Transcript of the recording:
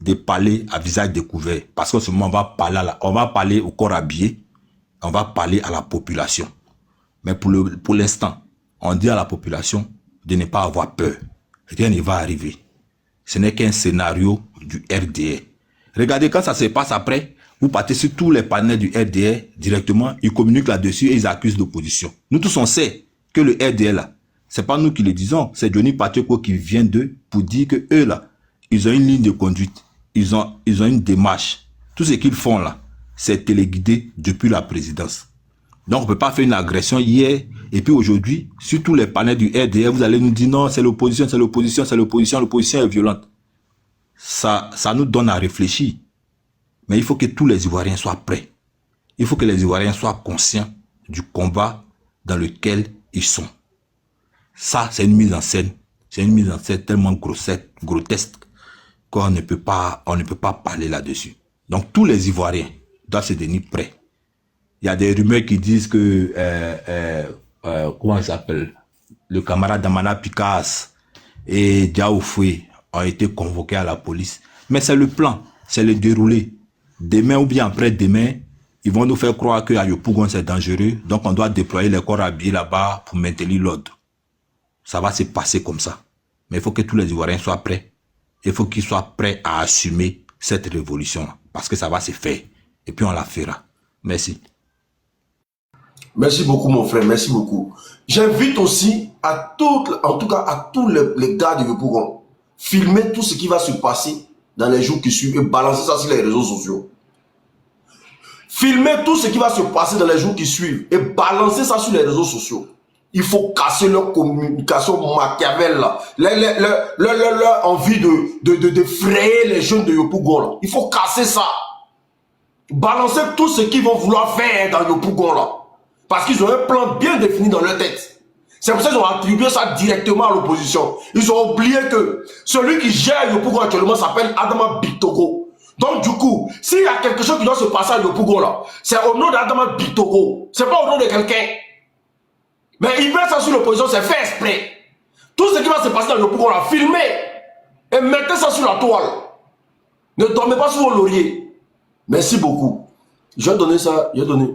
de parler à visage découvert. Parce qu'en ce moment, on va parler au corps habillé, on va parler à la population. Mais pour l'instant, on dit à la population de ne pas avoir peur. Rien ne va arriver. Ce n'est qu'un scénario du RDR. Regardez, quand ça se passe après, vous partez sur tous les panels du RDR directement, ils communiquent là-dessus et ils accusent l'opposition. Nous tous, on sait que le RDR là, c'est pas nous qui le disons, c'est Johnny Pacheco qui vient d'eux pour dire que eux là, ils ont une ligne de conduite, ils ont une démarche. Tout ce qu'ils font là, c'est téléguidé depuis la présidence. Donc on ne peut pas faire une agression hier et puis aujourd'hui, sur tous les panels du RDR, vous allez nous dire non, c'est l'opposition, c'est l'opposition, c'est l'opposition, l'opposition est violente. Ça nous donne à réfléchir. Mais il faut que tous les Ivoiriens soient prêts. Il faut que les Ivoiriens soient conscients du combat dans lequel ils sont. Ça, c'est une mise en scène. C'est une mise en scène tellement grotesque qu'on ne peut pas parler là-dessus. Donc, tous les Ivoiriens doivent se tenir prêts. Il y a des rumeurs qui disent que, comment il s'appelle, le camarade Damana Picasse et Diaoufoué ont été convoqués à la police. Mais c'est le plan, c'est le déroulé. Demain ou bien après-demain, ils vont nous faire croire qu'à Yopougon c'est dangereux, donc on doit déployer les corps habillés là-bas pour maintenir l'ordre. Ça va se passer comme ça. Mais il faut que tous les Ivoiriens soient prêts. Il faut qu'ils soient prêts à assumer cette révolution-là, parce que ça va se faire. Et puis on la fera. Merci. Merci beaucoup mon frère, merci beaucoup. J'invite aussi à en tout cas à tous les gars de Yopougon, filmer tout ce qui va se passer dans les jours qui suivent et balancer ça sur les réseaux sociaux. Filmer tout ce qui va se passer dans les jours qui suivent et balancer ça sur les réseaux sociaux. Il faut casser leur communication machiavelle là. Leur envie de frayer les jeunes de Yopougon là. Il faut casser ça. Balancer tout ce qu'ils vont vouloir faire dans Yopougon là. Parce qu'ils ont un plan bien défini dans leur tête. C'est pour ça qu'ils ont attribué ça directement à l'opposition. Ils ont oublié que celui qui gère Yopougon actuellement s'appelle Adama Bitogo. Donc du coup, s'il y a quelque chose qui doit se passer à Yopougon là, c'est au nom d'Adama Bitogo. C'est pas au nom de quelqu'un. Mais il met ça sur l'opposition, c'est fait exprès. Tout ce qui va se passer dans Yopougon là, filmez et mettez ça sur la toile. Ne dormez pas sur vos lauriers. Merci beaucoup. Je vais donner ça, je vais donner.